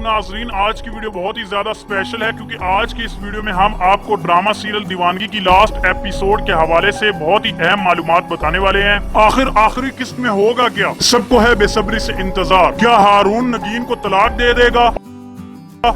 नाजरीन, आज की वीडियो बहुत ही ज्यादा स्पेशल है क्योंकि आज की इस वीडियो में हम आपको ड्रामा सीरियल दीवानगी की लास्ट एपिसोड के हवाले से बहुत ही अहम मालूमात बताने वाले हैं। आखिर आखिरी किस्त में होगा क्या, सबको है बेसब्री से इंतजार। क्या हारून नगीन को तलाक दे देगा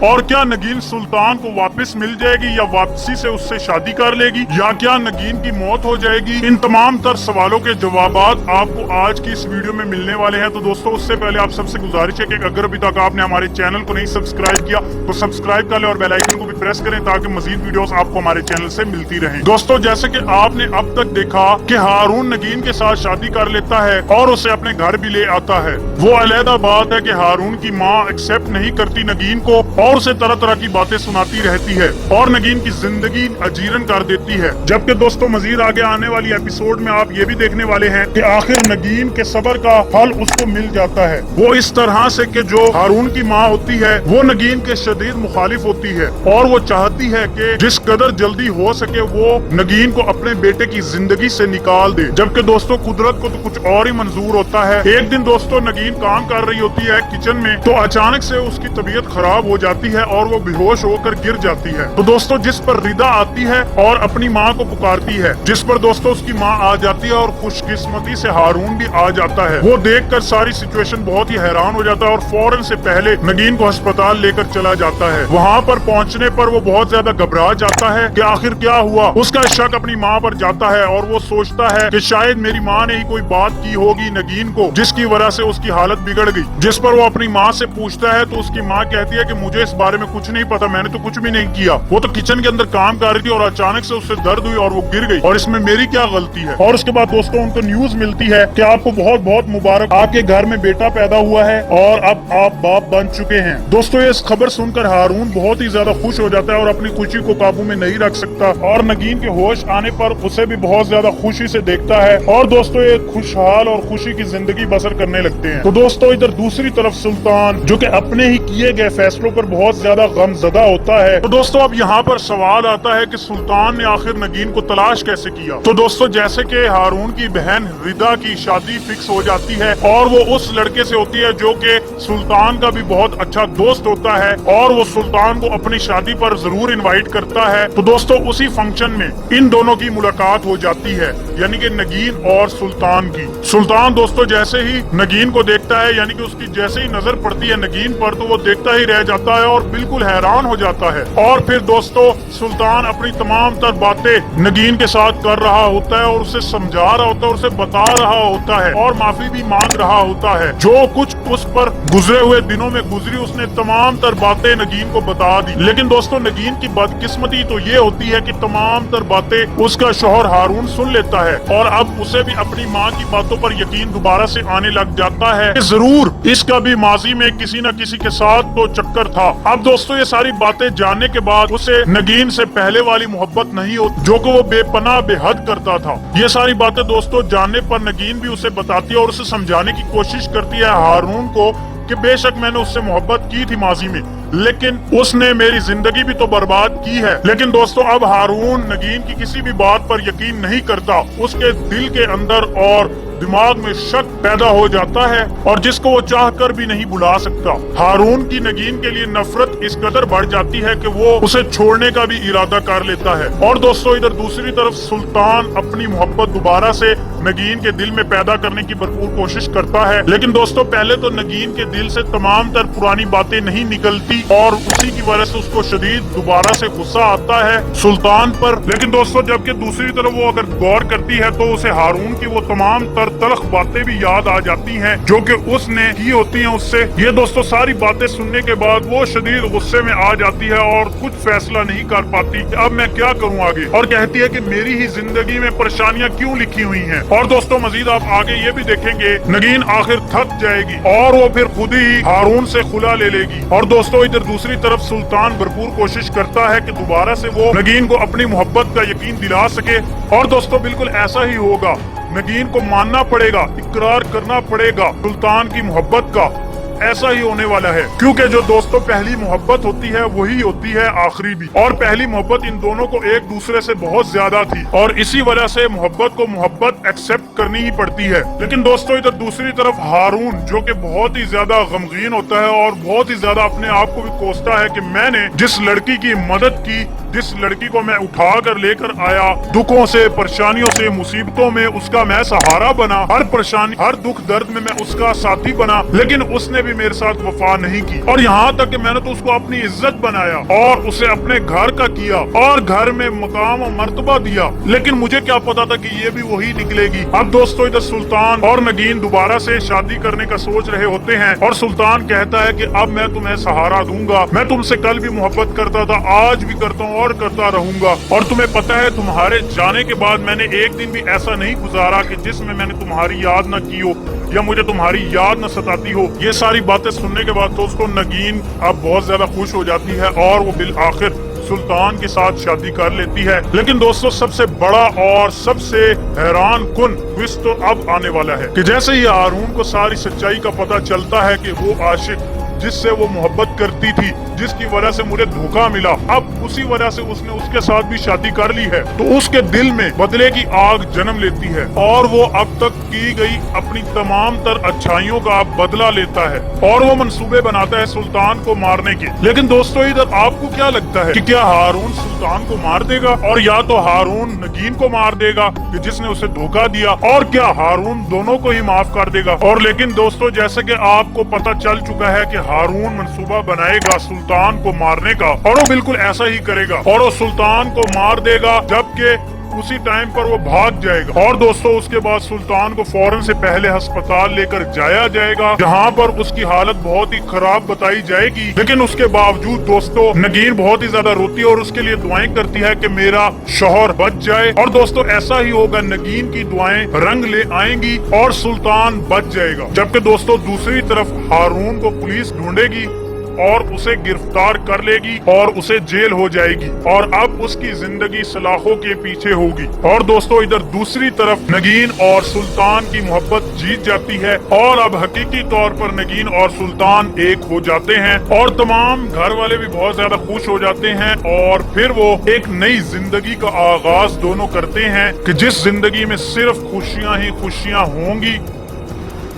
और क्या नगीन सुल्तान को वापस मिल जाएगी या वापसी से उससे शादी कर लेगी या क्या नगीन की मौत हो जाएगी? इन तमाम तर सवालों के जवाबात आपको आज की इस वीडियो में मिलने वाले हैं। तो दोस्तों, उससे पहले आप सबसे गुजारिश है कि अगर अभी तक आपने हमारे चैनल को नहीं सब्सक्राइब किया तो सब्सक्राइब कर ले और बेल आइकन को भी प्रेस करें ताकि मजीद वीडियोस आपको हमारे चैनल से मिलती रहें। दोस्तों, जैसे कि आपने अब तक देखा कि हारून नगीन के साथ शादी कर लेता है और उसे अपने घर भी ले आता है। वो अलहदा बात है कि हारून की माँ एक्सेप्ट नहीं करती नगीन को और उसे तरह तरह की बातें सुनाती रहती है और नगीन की जिंदगी अजीरन कर देती है। जबकि दोस्तों, मजीद आगे आने वाली एपिसोड में आप ये भी देखने वाले हैं कि आखिर नगीन के सब्र का फल उसको मिल जाता है। वो इस तरह से कि जो हारून की माँ होती है वो नगीन के शदीद मुखालिफ होती है और वो चाहती है कि जिस कदर जल्दी हो सके वो नगीन को अपने बेटे की जिंदगी से निकाल दे। जबकि दोस्तों, कुदरत को तो कुछ और ही मंजूर होता है। एक दिन दोस्तों, नगीन काम कर रही होती है किचन में तो अचानक से उसकी तबीयत खराब हो जाती है और वो बेहोश होकर गिर जाती है। तो दोस्तों, जिस पर रिदा आती है और अपनी माँ को पुकारती है, जिस पर दोस्तों उसकी माँ आ जाती है और खुशकिस्मती से हारून भी आ जाता है। वो देखकर सारी सिचुएशन बहुत ही हैरान हो जाता है और फौरन से पहले नगीन को अस्पताल लेकर चला जाता है। वहाँ पर पहुँचने पर वो बहुत ज्यादा घबरा जाता है कि आखिर क्या हुआ। उसका शक अपनी माँ पर जाता है और वो सोचता है कि शायद मेरी माँ ने ही कोई बात की होगी नगीन को जिसकी वजह से उसकी हालत बिगड़ गई। जिस पर वो अपनी माँ से पूछता है तो उसकी माँ कहती है कि मुझे इस बारे में कुछ नहीं पता, मैंने तो कुछ भी नहीं किया। वो तो किचन के अंदर काम कर रही थी और अचानक से उससे दर्द हुई और वो गिर गई और इसमें मेरी क्या गलती है। और उसके बाद दोस्तों, उनको न्यूज मिलती है कि आपको बहुत बहुत मुबारक, आपके घर में बेटा पैदा हुआ है और अब आप बाप बन चुके हैं। दोस्तों, ये खबर सुनकर हारून बहुत ही ज्यादा खुश हो जाता है और अपनी खुशी को काबू में नहीं रख सकता और नगीन के होश आने पर उसे भी बहुत ज्यादा खुशी से देखता है और दोस्तों एक खुशहाल और खुशी की जिंदगी बसर करने लगते हैं। तो दोस्तों, इधर दूसरी तरफ सुल्तान जो कि अपने ही किए गए फैसलों पर बहुत ज्यादा गमज़दा होता है। तो दोस्तों, अब यहाँ पर सवाल आता है कि सुल्तान ने आखिर नगीन को तलाश कैसे किया। तो दोस्तों, जैसे कि हारून की बहन रिदा की शादी फिक्स हो जाती है और वो उस लड़के से होती है जो कि सुल्तान का भी बहुत अच्छा दोस्त होता है और वो सुल्तान को अपनी शादी पर जरूर इनवाइट करता है। तो दोस्तों, उसी फंक्शन में इन दोनों की मुलाकात हो जाती है, यानी कि नगीन और सुल्तान की। सुल्तान दोस्तों जैसे ही नगीन को देखता है, यानी कि उसकी जैसे ही नजर पड़ती है नगीन पर, तो वो देखता ही रह जाता है और बिल्कुल हैरान हो जाता है। और फिर दोस्तों, सुल्तान अपनी तमाम तर बातें नगीन के साथ कर रहा होता है और उसे समझा रहा होता है, उसे बता रहा होता है और माफी भी मांग रहा होता है। जो कुछ उस पर गुजरे हुए दिनों में गुजरी उसने तमाम तर बातें नगीन को बता दी। लेकिन दोस्तों, नगीन की बदकिस्मती तो ये होती है कि तमाम तर बातें उसका शौहर हारून सुन लेता है और अब उसे भी अपनी माँ की बातों पर यकीन दोबारा से आने लग जाता है कि जरूर इसका भी माजी में किसी न किसी के साथ तो चक्कर था। अब दोस्तों, ये सारी बातें जानने के बाद उसे नगीन से पहले वाली मोहब्बत नहीं होती जो कि वो बेपनाह बेहद करता था। ये सारी बातें दोस्तों जानने पर नगीन भी उसे बताती है और उसे समझाने की कोशिश करती है हारून को कि बेशक मैंने उससे मोहब्बत की थी माजी में, लेकिन उसने मेरी जिंदगी भी तो बर्बाद की है। लेकिन दोस्तों, अब हारून नगीन की किसी भी बात पर यकीन नहीं करता। उसके दिल के अंदर और दिमाग में शक पैदा हो जाता है और जिसको वो चाह कर भी नहीं भुला सकता। हारून की नगीन के लिए नफरत इस कदर बढ़ जाती है कि वो उसे छोड़ने का भी इरादा कर लेता है। और दोस्तों, इधर दूसरी तरफ सुल्तान अपनी मोहब्बत दोबारा से नगीन के दिल में पैदा करने की भरपूर कोशिश करता है। लेकिन दोस्तों, पहले तो नगीन के दिल से तमाम तर पुरानी बातें नहीं निकलती और उसी की वजह से उसको शदीद दोबारा से गुस्सा आता है सुल्तान पर। लेकिन दोस्तों, जबकि दूसरी तरफ वो अगर गौर करती है तो उसे हारून की वो तमाम तर तलख बातें भी याद आ जाती हैं जो कि उसने की होती हैं उससे। ये दोस्तों सारी बातें सुनने के बाद वो शदीद गुस्से में आ जाती है और कुछ फैसला नहीं कर पाती कि अब मैं क्या करूं आगे, और कहती है कि मेरी ही जिंदगी में परेशानियां क्यों लिखी हुई हैं। और दोस्तों, मजीद आप आगे ये भी देखेंगे नगीन आखिर थक जाएगी और वो फिर खुद ही हारून से खुला ले लेगी। और दोस्तों, इधर दूसरी तरफ सुल्तान भरपूर कोशिश करता है कि दोबारा से वो नगीन को अपनी मोहब्बत का यकीन दिला सके। और दोस्तों, बिल्कुल ऐसा ही होगा। नगीन को मानना पड़ेगा, इकरार करना पड़ेगा सुल्तान की मोहब्बत का। ऐसा ही होने वाला है, क्योंकि जो दोस्तों पहली मोहब्बत होती है वही होती है आखिरी भी। और पहली मोहब्बत इन दोनों को एक दूसरे से बहुत ज्यादा थी और इसी वजह से मोहब्बत को मोहब्बत एक्सेप्ट करनी ही पड़ती है। लेकिन दोस्तों इधर दूसरी तरफ हारून, जो कि बहुत ही ज्यादा गमगीन होता है और बहुत ही ज्यादा अपने आप को भी कोसता है कि मैंने जिस लड़की की मदद की, जिस लड़की को मैं उठा कर लेकर आया, दुखों से, परेशानियों से, मुसीबतों में उसका मैं सहारा बना, हर परेशानी, हर दुख दर्द में मैं उसका साथी बना, लेकिन उसने भी मेरे साथ वफा नहीं की। और यहाँ तक कि मैंने तो उसको अपनी इज्जत बनाया और उसे अपने घर का किया और घर में मकाम और मर्तबा दिया, लेकिन मुझे क्या पता था कि ये भी वही निकलेगी। अब दोस्तों इधर सुल्तान और नगीन दोबारा से शादी करने का सोच रहे होते हैं और सुल्तान कहता है कि अब मैं तुम्हें सहारा दूंगा, मैं तुमसे कल भी मोहब्बत करता था, आज भी करता हूँ और करता रहूंगा। और तुम्हें पता है तुम्हारे जाने के बाद मैंने एक दिन भी ऐसा नहीं गुजारा कि जिसमें मैंने तुम्हारी याद न की हो या मुझे तुम्हारी याद न सताती हो। ये सारी बातें सुनने के बाद दोस्तों नगीन अब बहुत ज्यादा खुश हो जाती है और वो बिल आखिर सुल्तान के साथ शादी कर लेती है। लेकिन दोस्तों सबसे बड़ा और सबसे हैरान कुन ट्विस्ट तो अब आने वाला है कि जैसे ही हारून को सारी सच्चाई का पता चलता है कि वो आशिक जिससे वो मोहब्बत करती थी, जिसकी वजह से मुझे धोखा मिला, अब उसी वजह से उसने उसके साथ भी शादी कर ली है, तो उसके दिल में बदले की आग जन्म लेती है और वो अब तक की गई अपनी तमाम तर अच्छाइयों का बदला लेता है और वो मंसूबे बनाता है सुल्तान को मारने के। लेकिन दोस्तों इधर आपको क्या लगता है कि क्या हारून सुल्तान को मार देगा, और या तो हारून नगीन को मार देगा कि जिसने उसे धोखा दिया, और क्या हारून दोनों को ही माफ कर देगा? और लेकिन दोस्तों जैसे कि आपको पता चल चुका है कि हारून मंसूबा बनाएगा सुल्तान को मारने का और वो बिल्कुल ऐसा ही करेगा और वो सुल्तान को मार देगा, जबकि उसी टाइम पर वो भाग जाएगा। और दोस्तों उसके बाद सुल्तान को फौरन से पहले अस्पताल लेकर जाया जाएगा, जहां पर उसकी हालत बहुत ही खराब बताई जाएगी। लेकिन उसके बावजूद दोस्तों नगीन बहुत ही ज्यादा रोती है और उसके लिए दुआएं करती है कि मेरा शौहर बच जाए। और दोस्तों ऐसा ही होगा, नगीन की दुआएं रंग ले आएंगी और सुल्तान बच जाएगा। जबकि दोस्तों दूसरी तरफ हारून को पुलिस ढूंढेगी और उसे गिरफ्तार कर लेगी और उसे जेल हो जाएगी और अब उसकी जिंदगी सलाखों के पीछे होगी। और दोस्तों इधर दूसरी तरफ नगीन और सुल्तान की मोहब्बत जीत जाती है और अब हकीकी तौर पर नगीन और सुल्तान एक हो जाते हैं और तमाम घर वाले भी बहुत ज्यादा खुश हो जाते हैं और फिर वो एक नई जिंदगी का आगाज दोनों करते हैं कि जिस जिंदगी में सिर्फ खुशियां ही खुशियां होंगी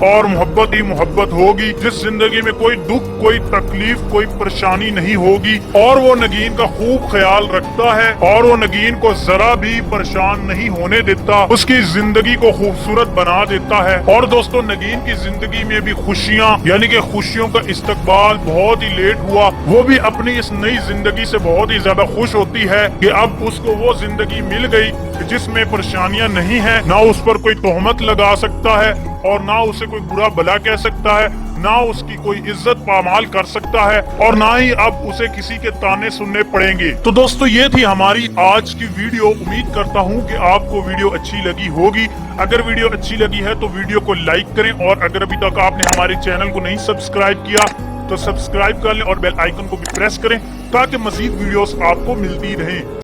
और मोहब्बत ही मोहब्बत होगी, जिस जिंदगी में कोई दुख, कोई तकलीफ, कोई परेशानी नहीं होगी। और वो नगीन का खूब ख्याल रखता है और वो नगीन को जरा भी परेशान नहीं होने देता, उसकी जिंदगी को खूबसूरत बना देता है। और दोस्तों नगीन की जिंदगी में भी खुशियां यानी कि खुशियों का इस्तकबाल बहुत ही लेट हुआ। वो भी अपनी इस नई जिंदगी से बहुत ही ज्यादा खुश होती है कि अब उसको वो जिंदगी मिल गई जिसमें परेशानियां नहीं है, ना उस पर कोई तोहमत लगा सकता है और ना उसे कोई बुरा भला कह सकता है, ना उसकी कोई इज्जत पामाल कर सकता है और ना ही अब उसे किसी के ताने सुनने पड़ेंगे। तो दोस्तों ये थी हमारी आज की वीडियो। उम्मीद करता हूँ कि आपको वीडियो अच्छी लगी होगी। अगर वीडियो अच्छी लगी है तो वीडियो को लाइक करें और अगर अभी तक आपने हमारे चैनल को नहीं सब्सक्राइब किया तो सब्सक्राइब कर लें और बेल आइकन को भी प्रेस करें ताकि मजीद वीडियोस आपको मिलती रहें।